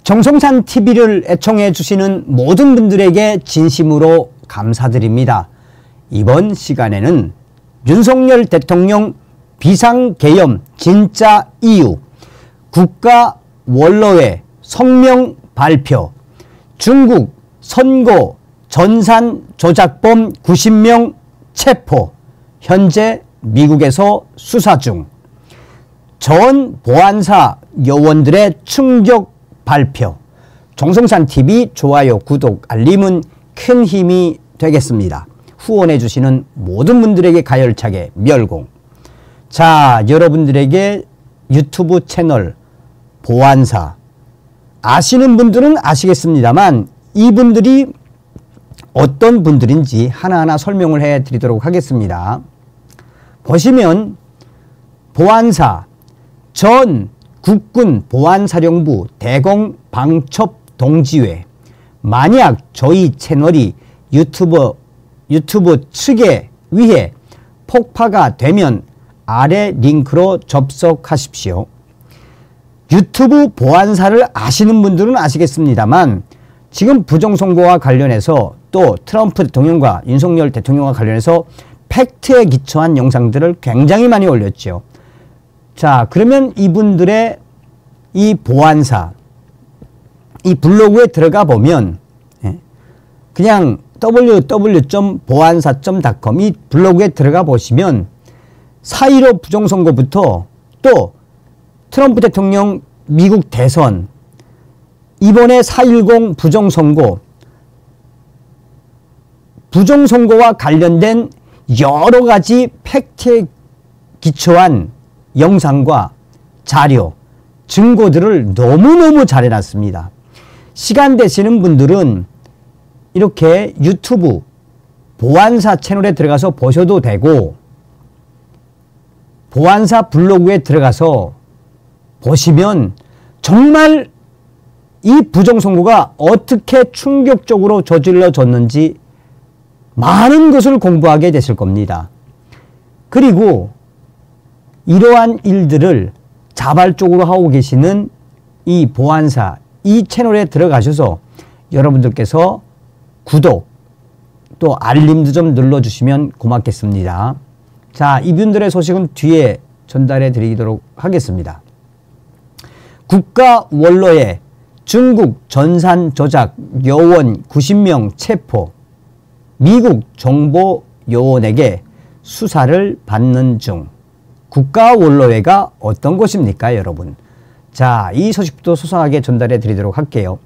정성산 TV를 애청해 주시는 모든 분들에게 진심으로 감사드립니다. 이번 시간에는 윤석열 대통령 비상계엄 진짜 이유, 국가원로회 성명 발표, 중국 선거 전산 조작범 90명 체포, 현재 미국에서 수사 중, 전 보안사 요원들의 충격 발표. 정성산TV 좋아요, 구독, 알림은 큰 힘이 되겠습니다. 후원해 주시는 모든 분들에게 가열차게 멸공. 자, 여러분들에게 유튜브 채널 보안사 아시는 분들은 아시겠습니다만 이분들이 어떤 분들인지 하나하나 설명을 해 드리도록 하겠습니다. 보시면 보안사 전 국군 보안사령부 대공방첩동지회, 만약 저희 채널이 유튜브 측에 의해 폭파가 되면 아래 링크로 접속하십시오. 유튜브 보안사를 아시는 분들은 아시겠습니다만 지금 부정선거와 관련해서 또 트럼프 대통령과 윤석열 대통령과 관련해서 팩트에 기초한 영상들을 굉장히 많이 올렸죠. 자, 그러면 이분들의 이 보안사, 이 블로그에 들어가 보면 그냥 www.보안사.com 이 블로그에 들어가 보시면 4.15 부정선거부터 또 트럼프 대통령 미국 대선, 이번에 4.10 부정선거와 관련된 여러 가지 팩트에 기초한 영상과 자료, 증거들을 너무너무 잘 해놨습니다. 시간 되시는 분들은 이렇게 유튜브 보안사 채널에 들어가서 보셔도 되고 보안사 블로그에 들어가서 보시면 정말 이 부정선거가 어떻게 충격적으로 저질러졌는지 많은 것을 공부하게 되실 겁니다. 그리고 이러한 일들을 자발적으로 하고 계시는 이 보안사, 이 채널에 들어가셔서 여러분들께서 구독 또 알림도 좀 눌러주시면 고맙겠습니다. 자, 이분들의 소식은 뒤에 전달해 드리도록 하겠습니다. 국가원로회 중국 전산 조작 요원 90명 체포, 미국 정보요원에게 수사를 받는 중. 국가원로회가 어떤 것입니까, 여러분? 자, 이 소식부터 소상하게 전달해 드리도록 할게요.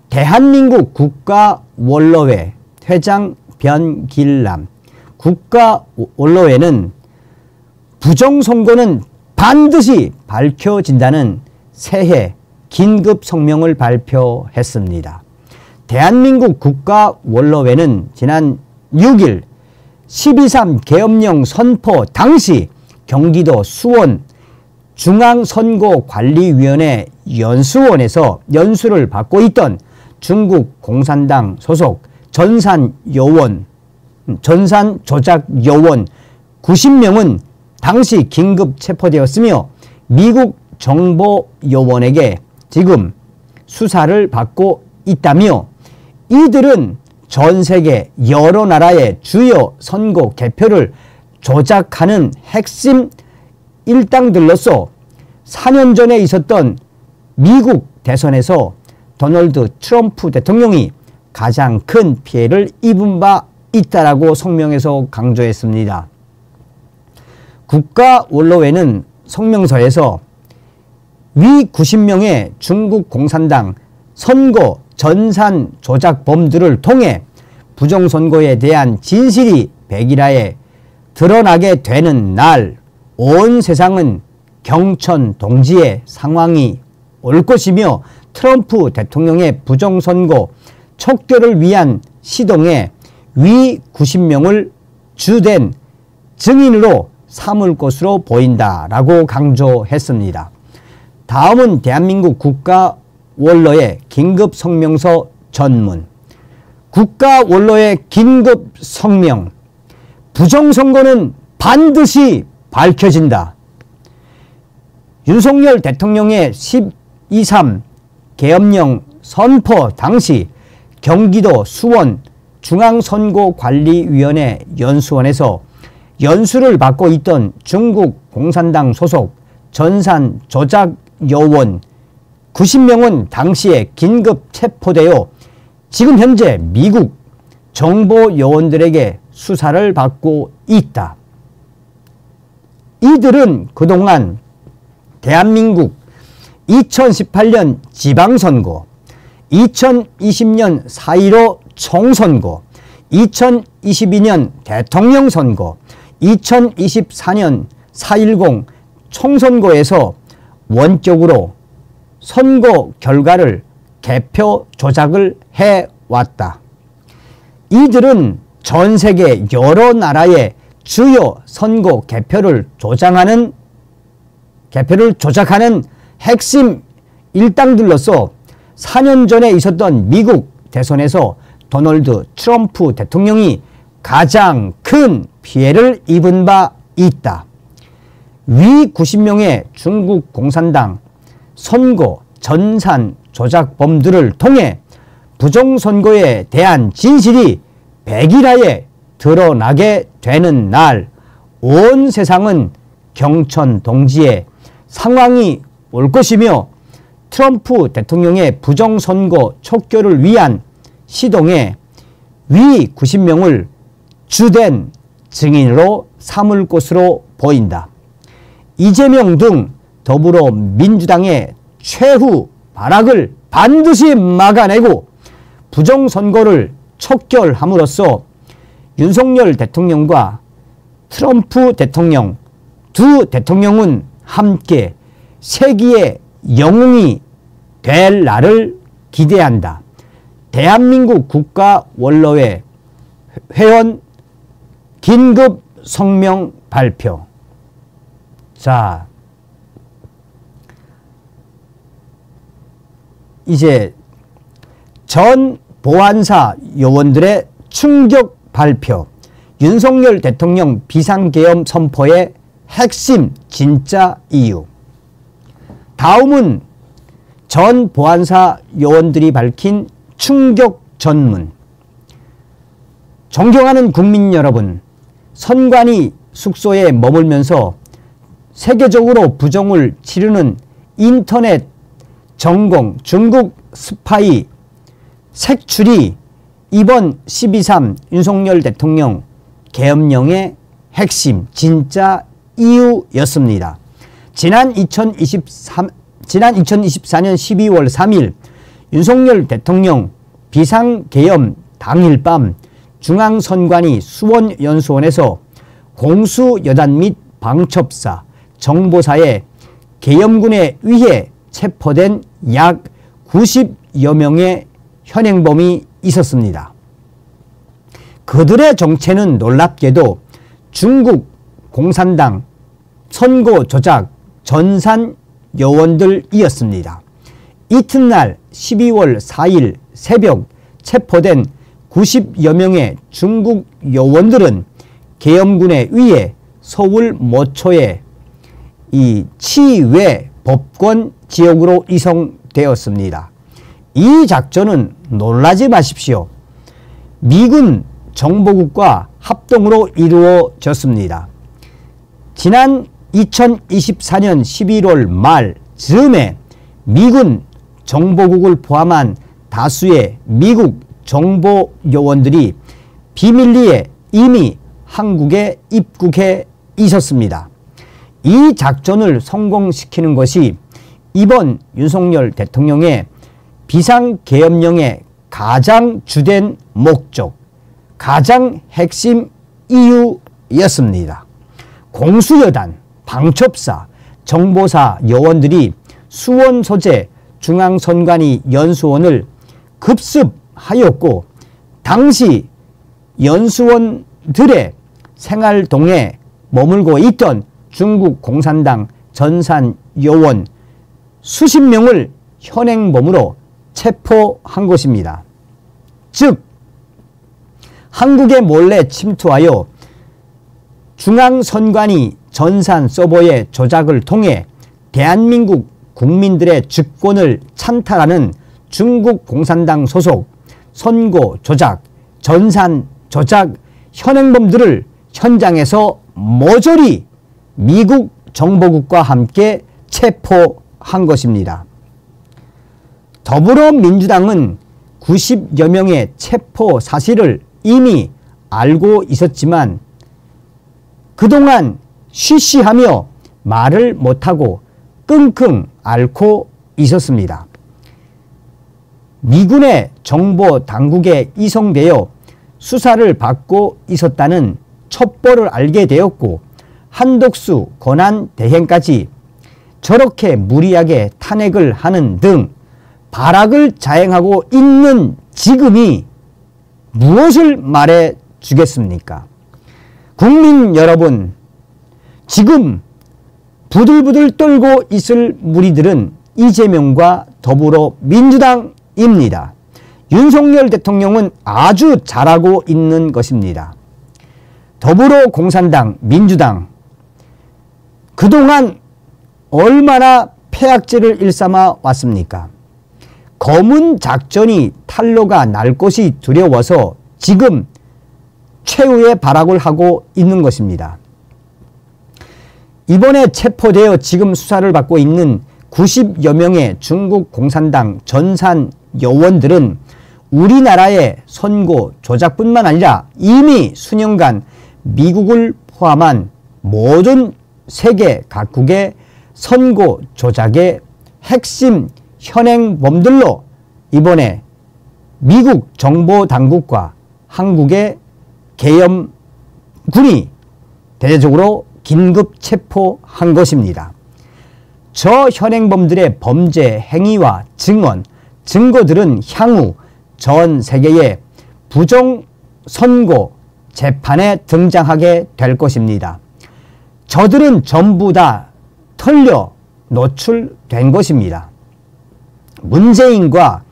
대한민국 국가원로회 회장 변길남. 국가원로회는 부정선거는 반드시 밝혀진다는 새해 긴급 성명을 발표했습니다. 대한민국 국가원로회는 지난 6일 12.3 계엄령 선포 당시 경기도 수원 중앙선거관리위원회 연수원에서 연수를 받고 있던 중국 공산당 소속 전산조작 요원 90명은 당시 긴급 체포되었으며 미국 정보요원에게 지금 수사를 받고 있다며 이들은 전 세계 여러 나라의 주요 선거 개표를 조작하는 핵심 일당들로서 4년 전에 있었던 미국 대선에서 도널드 트럼프 대통령이 가장 큰 피해를 입은 바 있다라고 성명에서 강조했습니다. 국가원로회는 성명서에서 위 90명의 중국 공산당 선거 전산 조작범들을 통해 부정선거에 대한 진실이 백일하에 드러나게 되는 날 온 세상은 경천동지의 상황이 올 것이며 트럼프 대통령의 부정선거 척결을 위한 시동에 위 90명을 주된 증인으로 삼을 것으로 보인다라고 강조했습니다. 다음은 대한민국 국가원로회 긴급성명서 전문. 국가원로회 긴급성명. 부정선거는 반드시 밝혀진다. 윤석열 대통령의 12.3 계엄령 선포 당시 경기도 수원 중앙선거관리위원회 연수원에서 연수를 받고 있던 중국 공산당 소속 전산 조작 요원 90명은 당시에 긴급 체포되어 지금 현재 미국 정보 요원들에게 수사를 받고 있다. 이들은 그동안 대한민국 2018년 지방선거, 2020년 4.15 총선거, 2022년 대통령선거, 2024년 4.10 총선거에서 원격으로 선거 결과를 개표 조작을 해왔다. 이들은 전 세계 여러 나라의 주요 선거 개표를 조작하는 핵심 일당들로서 4년 전에 있었던 미국 대선에서 도널드 트럼프 대통령이 가장 큰 피해를 입은 바 있다. 위 90명의 중국 공산당 선거 전산 조작범들을 통해 부정선거에 대한 진실이 백일하에 드러나게 되는 날, 온 세상은 경천 동지의 상황이 올 것이며 트럼프 대통령의 부정선거 촉결을 위한 시동에 위 90명을 주된 증인으로 삼을 것으로 보인다. 이재명 등 더불어민주당의 최후 발악을 반드시 막아내고 부정선거를 촉결함으로써 윤석열 대통령과 트럼프 대통령 두 대통령은 함께 세기의 영웅이 될 날을 기대한다. 대한민국 국가원로회 회원 긴급 성명 발표. 자, 이제 전 보안사 요원들의 충격 발표. 윤석열 대통령 비상계엄 선포의 핵심 진짜 이유. 다음은 전 보안사 요원들이 밝힌 충격 전문. 존경하는 국민 여러분, 선관위 숙소에 머물면서 세계적으로 부정을 치르는 인터넷 전공 중국 스파이 색출이 이번 12.3 윤석열 대통령 계엄령의 핵심 진짜 이유였습니다. 지난 2024년 12월 3일 윤석열 대통령 비상계엄 당일 밤 중앙선관위 수원연수원에서 공수여단 및 방첩사, 정보사의 계엄군에 의해 체포된 약 90여 명의 현행범이 있었습니다. 그들의 정체는 놀랍게도 중국 공산당 선거 조작 전산 요원들이었습니다. 이튿날 12월 4일 새벽 체포된 90여 명의 중국 요원들은 계엄군에 의해 서울 모초의 이 치외 법권 지역으로 이송되었습니다. 이 작전은 놀라지 마십시오. 미군 정보국과 합동으로 이루어졌습니다. 지난 2024년 11월 말 즈음에 미군 정보국을 포함한 다수의 미국 정보 요원들이 비밀리에 이미 한국에 입국해 있었습니다. 이 작전을 성공시키는 것이 이번 윤석열 대통령의 비상계엄령의 가장 주된 목적, 가장 핵심 이유였습니다. 공수여단, 방첩사, 정보사 요원들이 수원 소재 중앙선관위 연수원을 급습하였고 당시 연수원들의 생활동에 머물고 있던 중국 공산당 전산 요원 수십 명을 현행범으로 체포한 것입니다. 즉 한국에 몰래 침투하여 중앙선관위 전산 서버의 조작을 통해 대한민국 국민들의 주권을 찬탈하는 중국 공산당 소속 선거 조작, 전산 조작 현행범들을 현장에서 모조리 미국 정보국과 함께 체포한 것입니다. 더불어민주당은 90여 명의 체포 사실을 이미 알고 있었지만 그동안 쉬쉬하며 말을 못하고 끙끙 앓고 있었습니다. 미군의 정보 당국에 이송되어 수사를 받고 있었다는 첩보를 알게 되었고 한독수 권한대행까지 저렇게 무리하게 탄핵을 하는 등 발악을 자행하고 있는 지금이 무엇을 말해 주겠습니까? 국민 여러분, 지금 부들부들 떨고 있을 무리들은 이재명과 더불어민주당입니다. 윤석열 대통령은 아주 잘하고 있는 것입니다. 더불어공산당, 민주당 그동안 얼마나 폐악질을 일삼아 왔습니까? 검은 작전이 탄로가 날 것이 두려워서 지금 최후의 발악을 하고 있는 것입니다. 이번에 체포되어 지금 수사를 받고 있는 90여 명의 중국 공산당 전산 요원들은 우리나라의 선거 조작뿐만 아니라 이미 수년간 미국을 포함한 모든 세계 각국의 선거 조작의 핵심 현행범들로 이번에 미국 정보당국과 한국의 계엄군이 대대적으로 긴급 체포한 것입니다. 저 현행범들의 범죄 행위와 증언, 증거들은 향후 전 세계의 부정선거 재판에 등장하게 될 것입니다. 저들은 전부 다 털려 노출된 것입니다. 문재인과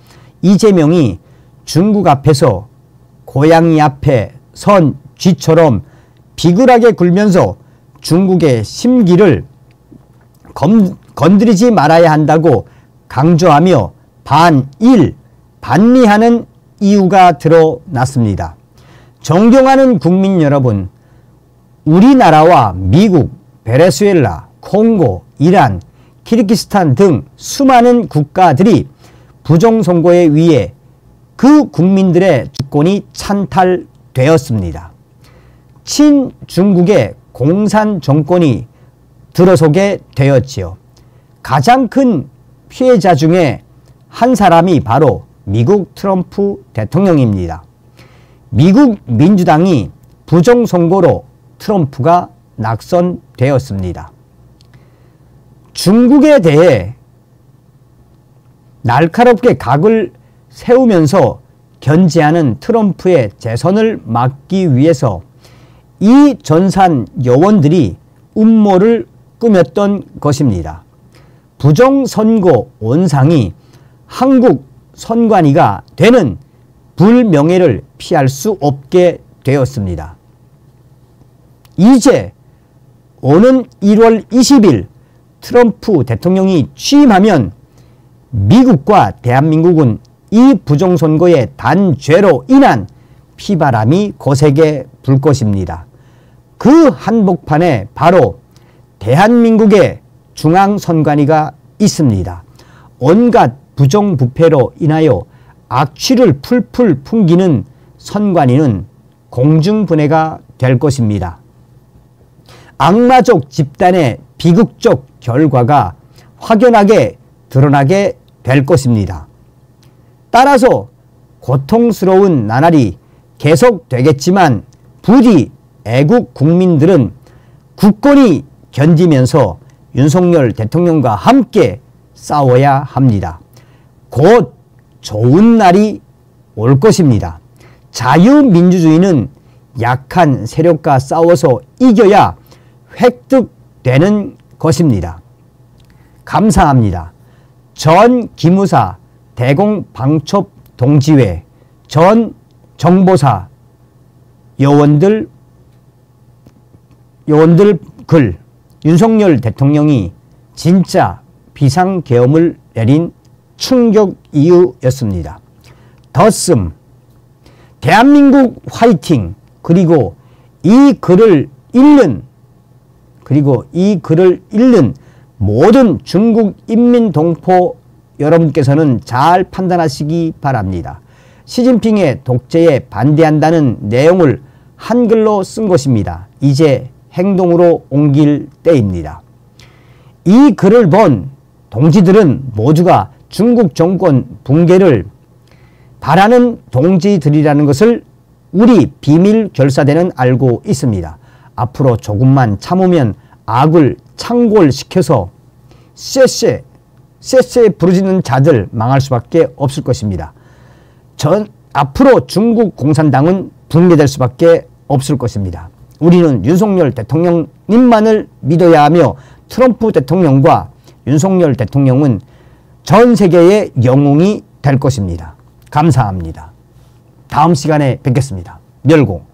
이재명이 중국 앞에서 고양이 앞에 선 쥐처럼 비굴하게 굴면서 중국의 심기를 건드리지 말아야 한다고 강조하며 반일, 반미하는 이유가 드러났습니다. 존경하는 국민 여러분, 우리나라와 미국, 베네수엘라, 콩고, 이란, 키르기스탄 등 수많은 국가들이 부정선거에 의해 그 국민들의 주권이 찬탈되었습니다. 친중국의 공산 정권이 들어서게 되었지요. 가장 큰 피해자 중에 한 사람이 바로 미국 트럼프 대통령입니다. 미국 민주당이 부정선거로 트럼프가 낙선되었습니다. 중국에 대해 날카롭게 각을 세우면서 견제하는 트럼프의 재선을 막기 위해서 이 전산 요원들이 음모를 꾸몄던 것입니다. 부정선거 온상이 한국 선관위가 되는 불명예를 피할 수 없게 되었습니다. 이제 오는 1월 20일 트럼프 대통령이 취임하면 미국과 대한민국은 이 부정선거의 단죄로 인한 피바람이 거세게 불 것입니다. 그 한복판에 바로 대한민국의 중앙선관위가 있습니다. 온갖 부정부패로 인하여 악취를 풀풀 풍기는 선관위는 공중분해가 될 것입니다. 악마적 집단의 비극적 결과가 확연하게 드러나게 될 것입니다. 따라서 고통스러운 나날이 계속되겠지만 부디 애국 국민들은 굳건히 견디면서 윤석열 대통령과 함께 싸워야 합니다. 곧 좋은 날이 올 것입니다. 자유민주주의는 약한 세력과 싸워서 이겨야 획득되는 것입니다. 감사합니다. 전 기무사 대공방첩 동지회, 전 정보사 요원들 글, 윤석열 대통령이 진짜 비상계엄을 내린 충격 이유였습니다. 더씀 대한민국 화이팅. 그리고 이 글을 읽는 모든 중국 인민동포 여러분께서는 잘 판단하시기 바랍니다. 시진핑의 독재에 반대한다는 내용을 한글로 쓴 것입니다. 이제 행동으로 옮길 때입니다. 이 글을 본 동지들은 모두가 중국 정권 붕괴를 바라는 동지들이라는 것을 우리 비밀 결사대는 알고 있습니다. 앞으로 조금만 참으면 악을 창궐시켜서 쎄쎄 부르짖는 자들 망할 수밖에 없을 것입니다. 앞으로 중국 공산당은 붕괴될 수밖에 없을 것입니다. 우리는 윤석열 대통령님만을 믿어야 하며 트럼프 대통령과 윤석열 대통령은 전 세계의 영웅이 될 것입니다. 감사합니다. 다음 시간에 뵙겠습니다. 멸공.